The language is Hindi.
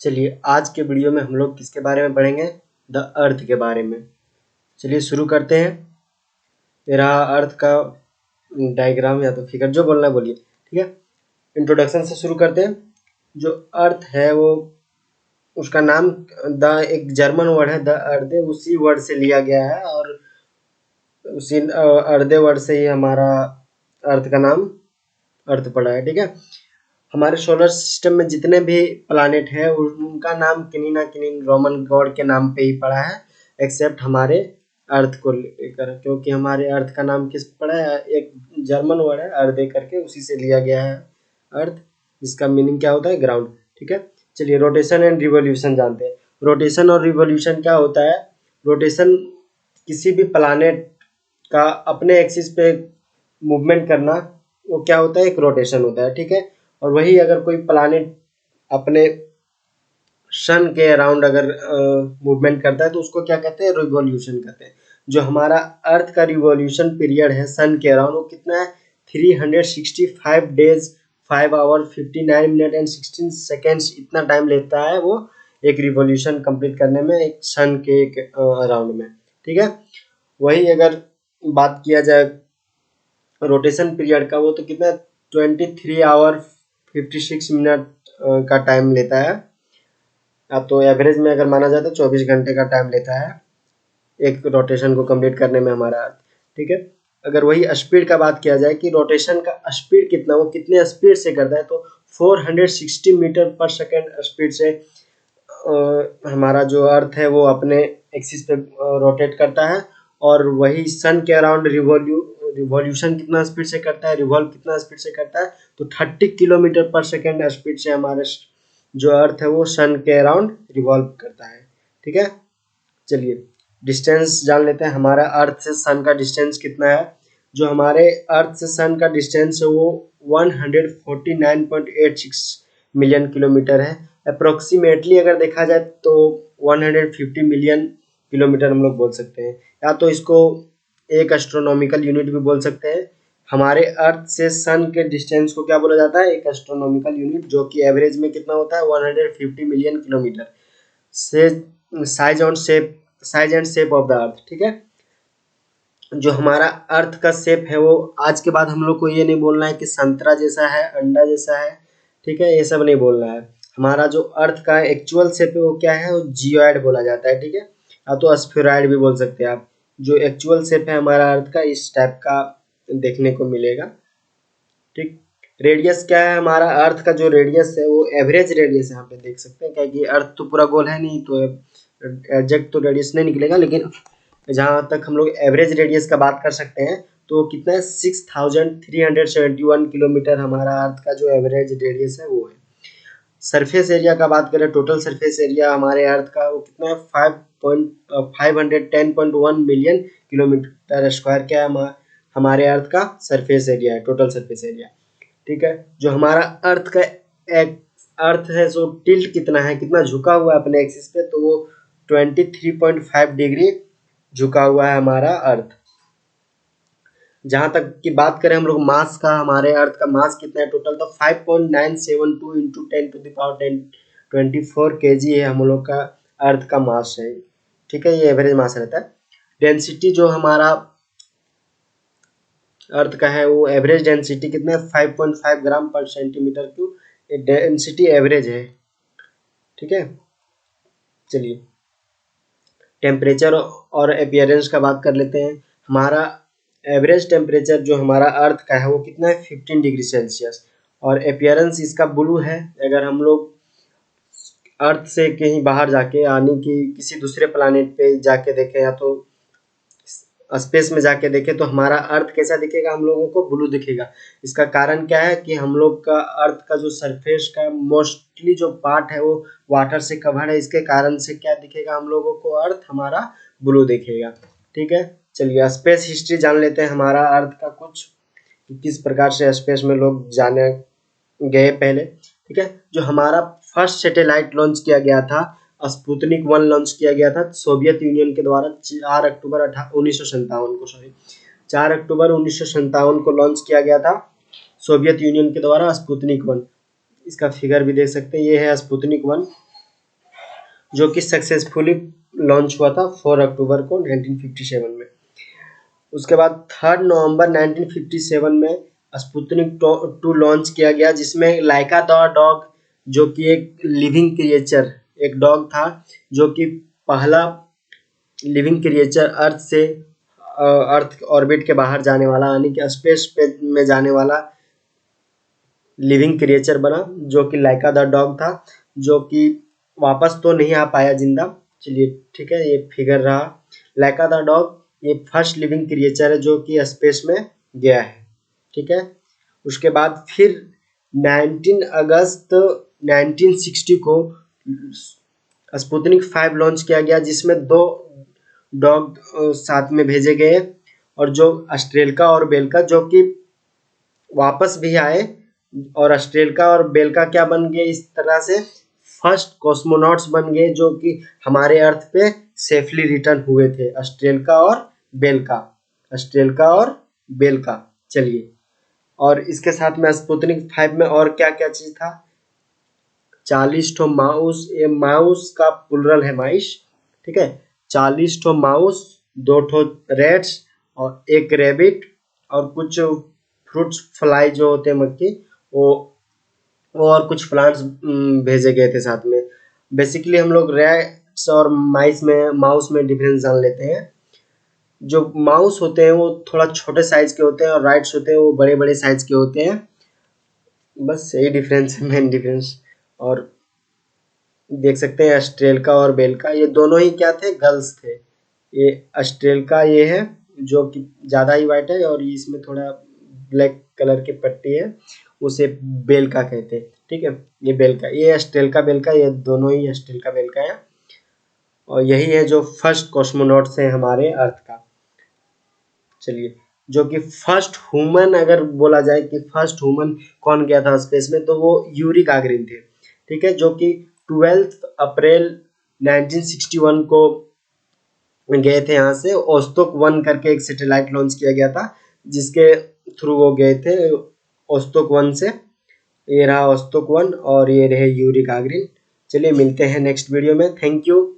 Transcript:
चलिए आज के वीडियो में हम लोग किसके बारे में पढ़ेंगे? द अर्थ के बारे में। चलिए शुरू करते हैं। ये रहा अर्थ का डायग्राम या तो फिगर, जो बोलना है बोलिए, ठीक है। इंट्रोडक्शन से शुरू करते हैं। जो अर्थ है वो उसका नाम एक जर्मन वर्ड है द अर्थ, उसी वर्ड से लिया गया है और उसी अर्धे वर्ड से ही हमारा अर्थ का नाम अर्थ पड़ा है, ठीक है। हमारे सोलर सिस्टम में जितने भी प्लानेट है उनका नाम किन्हीं ना किन्हीं रोमन गॉड के नाम पे ही पड़ा है, एक्सेप्ट हमारे अर्थ को लेकर, क्योंकि हमारे अर्थ का नाम किस पड़ा है? एक जर्मन वर्ड है अर्धे करके, उसी से लिया गया है अर्थ, जिसका मीनिंग क्या होता है? ग्राउंड, ठीक है। चलिए रोटेशन एंड रिवोल्यूशन जानते हैं। रोटेशन और रिवोल्यूशन क्या होता है? रोटेशन किसी भी प्लानेट का अपने एक्सिस पे मूवमेंट करना, वो क्या होता है? एक रोटेशन होता है, ठीक है। और वही अगर कोई प्लानेट अपने सन के अराउंड अगर मूवमेंट करता है तो उसको क्या कहते हैं? रिवॉल्यूशन कहते हैं। जो हमारा अर्थ का रिवॉल्यूशन पीरियड है सन के अराउंड, वो कितना है? 365 days 5 hour 59 minute and 16 seconds, इतना टाइम लेता है वो एक रिवॉल्यूशन कंप्लीट करने में, एक सन के एक अराउंड में, ठीक है। वही अगर बात किया जाए रोटेशन पीरियड का, वो तो कितना 23 आवर 56 मिनट का टाइम लेता है। अब तो एवरेज में अगर माना जाए तो 24 घंटे का टाइम लेता है एक रोटेशन को कंप्लीट करने में हमारा अर्थ, ठीक है। अगर वही स्पीड का बात किया जाए कि रोटेशन का स्पीड कितना, वो कितने स्पीड से करता है, तो 460 मीटर पर सेकेंड स्पीड से हमारा जो अर्थ है वो अपने एक्सिस पे रोटेट करता है। और वही सन के अराउंड रिवॉल्यूशन कितना स्पीड से करता है, रिवॉल्व कितना स्पीड से करता है, तो 30 किलोमीटर पर सेकेंड स्पीड से हमारे जो अर्थ है वो सन के अराउंड रिवॉल्व करता है, ठीक है। चलिए डिस्टेंस जान लेते हैं। हमारा अर्थ से सन का डिस्टेंस कितना है? जो हमारे अर्थ से सन का डिस्टेंस है वो 149.86 मिलियन किलोमीटर है। अप्रोक्सीमेटली अगर देखा जाए तो 150 मिलियन किलोमीटर हम लोग बोल सकते हैं, या तो इसको एक एस्ट्रोनॉमिकल यूनिट भी बोल सकते हैं। हमारे अर्थ से सन के डिस्टेंस को क्या बोला जाता है? एक एस्ट्रोनॉमिकल यूनिट, जो कि एवरेज में कितना होता है? 150 मिलियन किलोमीटर से size and shape of the earth, ठीक है। जो हमारा अर्थ का शेप है वो आज के बाद हम लोग को ये नहीं बोलना है कि संतरा जैसा है, अंडा जैसा है, ठीक है, ये सब नहीं बोलना है। हमारा जो अर्थ का एक्चुअल शेप है वो क्या है? वो जियोइड बोला जाता है, ठीक है, या तो स्फेरॉइड भी बोल सकते हैं आप। जो एक्चुअल शेप है हमारा अर्थ का, इस टाइप का देखने को मिलेगा, ठीक। रेडियस क्या है? हमारा अर्थ का जो रेडियस है वो एवरेज रेडियस यहाँ पे देख सकते हैं, क्योंकि अर्थ तो पूरा गोल है नहीं, तो एग्जैक्ट तो रेडियस नहीं निकलेगा, लेकिन जहाँ तक हम लोग एवरेज रेडियस का बात कर सकते हैं तो कितना है? 6371 किलोमीटर हमारा अर्थ का जो एवरेज रेडियस है वो है। सरफेस एरिया का बात करें, टोटल सरफेस एरिया हमारे अर्थ का वो कितना है? 510.1 मिलियन किलोमीटर स्क्वायर क्या है? हमारे अर्थ का सरफेस एरिया है, टोटल सरफेस एरिया, ठीक है। जो हमारा अर्थ का एक अर्थ है सो टिल्ट कितना है, कितना झुका हुआ है अपने एक्सिस पे, तो वो 23.5 डिग्री झुका हुआ है हमारा अर्थ। जहां तक की बात करें हम लोग मास का, हमारे अर्थ का मास कितना है टोटल, तो 5.972 इंटू 10⁻24 kg है हम लोग का अर्थ का मास है, ठीक है। ये एवरेज मास रहता है। डेंसिटी जो हमारा अर्थ का है वो एवरेज डेंसिटी कितना है? 5.5 ग्राम पर सेंटीमीटर क्यूब, ये डेंसिटी एवरेज है, ठीक है। चलिए टेम्परेचर और अपीयरेंस का बात कर लेते हैं। हमारा एवरेज टेम्परेचर जो हमारा अर्थ का है वो कितना है? 15 डिग्री सेल्सियस, और अपीयरेंस इसका ब्लू है। अगर हम लोग अर्थ से कहीं बाहर जाके, यानी कि किसी दूसरे प्लानेट पे जाके देखें या तो स्पेस में जाके देखें, तो हमारा अर्थ कैसा दिखेगा? हम लोगों को ब्लू दिखेगा। इसका कारण क्या है कि हम लोग का अर्थ का जो सरफेस का मोस्टली जो पार्ट है वो वाटर से कवर है, इसके कारण से क्या दिखेगा हम लोगों को? अर्थ हमारा ब्लू दिखेगा, ठीक है। चलिए स्पेस हिस्ट्री जान लेते हैं हमारा अर्थ का कुछ, किस प्रकार से स्पेस में लोग जाने गए पहले, ठीक है। जो हमारा फर्स्ट सैटेलाइट लॉन्च किया गया था, स्पुतनिक 1 लॉन्च किया गया था सोवियत यूनियन के द्वारा 4 अक्टूबर 1957 को, 4 अक्टूबर 1957 को लॉन्च किया गया था सोवियत यूनियन के द्वारा स्पुतनिक 1। इसका फिगर भी देख सकते हैं, ये है स्पुतनिक 1, जो कि सक्सेसफुली लॉन्च हुआ था 4 अक्टूबर को 1957 में। उसके बाद 3 नवंबर 1957 में स्पुतनिक 2 लॉन्च किया गया, जिसमें लाइका द डॉग, जो कि एक लिविंग क्रिएचर, एक डॉग था जो कि पहला लिविंग क्रिएचर अर्थ ऑर्बिट के बाहर जाने वाला, यानी कि स्पेस पे में जाने वाला लिविंग क्रिएचर बना, जो कि लाइका द डॉग था, जो कि वापस तो नहीं आ पाया जिंदा। चलिए ठीक है, ये फिगर रहा लाइका द डॉग। ये फर्स्ट लिविंग क्रिएचर है जो कि स्पेस में गया है। ठीक है, उसके बाद फिर 19 अगस्त 1960 को स्पुतनिक 5 लॉन्च किया गया, जिसमें 2 डॉग साथ में भेजे गए, और जो ऑस्ट्रेलिका और बेल्का, जो कि वापस भी आए, और ऑस्ट्रेलिका और बेल्का क्या बन गए, इस तरह से फर्स्ट कॉस्मोनॉट्स बन गए जो कि हमारे अर्थ पे सेफली रिटर्न हुए थे, ऑस्ट्रेलिका और बेल्का, ऑस्ट्रेलिका और बेल्का। चलिए, और इसके साथ में स्पुतनिक 5 में और क्या क्या चीज था, 40 ठो माउस, ये माउस का प्लुरल है माइस। ठीक है, 40 ठो माउस, 2 ठो रेट्स और 1 रैबिट, और कुछ फ्रूट्स फ्लाई जो होते हैं मक्खी, वो और कुछ प्लांट्स भेजे गए थे साथ में। बेसिकली हम लोग रैट्स और माउस में डिफरेंस जान लेते हैं। जो माउस होते हैं वो थोड़ा छोटे साइज के होते हैं, और राइट्स होते हैं वो बड़े बड़े साइज के होते हैं। बस यही डिफरेंस है, मेन डिफरेंस। और देख सकते हैं ऑस्ट्रेलिका और बेल्का, ये दोनों ही क्या थे, गर्ल्स थे। ये ऑस्ट्रेलिका ये है जो कि ज़्यादा ही वाइट है, और इसमें थोड़ा ब्लैक कलर की पट्टी है, उसे बेल्का कहते हैं। ठीक है, ये बेल्का, ये ऑस्ट्रेलिका बेल्का, ये दोनों ही ऑस्ट्रेलिका बेल्का है, और यही है जो फर्स्ट कॉस्मोनॉट्स हैं हमारे अर्थ का। चलिए, जो कि फर्स्ट ह्यूमन, अगर बोला जाए कि फर्स्ट ह्यूमन कौन गया था स्पेस में, तो वो यूरी गागरिन थे। ठीक है, जो कि 12 अप्रैल 1961 को गए थे यहाँ से। ओस्तोक 1 करके एक सैटेलाइट लॉन्च किया गया था, जिसके थ्रू वो गए थे ओस्तोक 1 से। ये रहा ओस्तोक 1 और ये रहे यूरी गागरिन। चलिए, मिलते हैं नेक्स्ट वीडियो में। Thank you.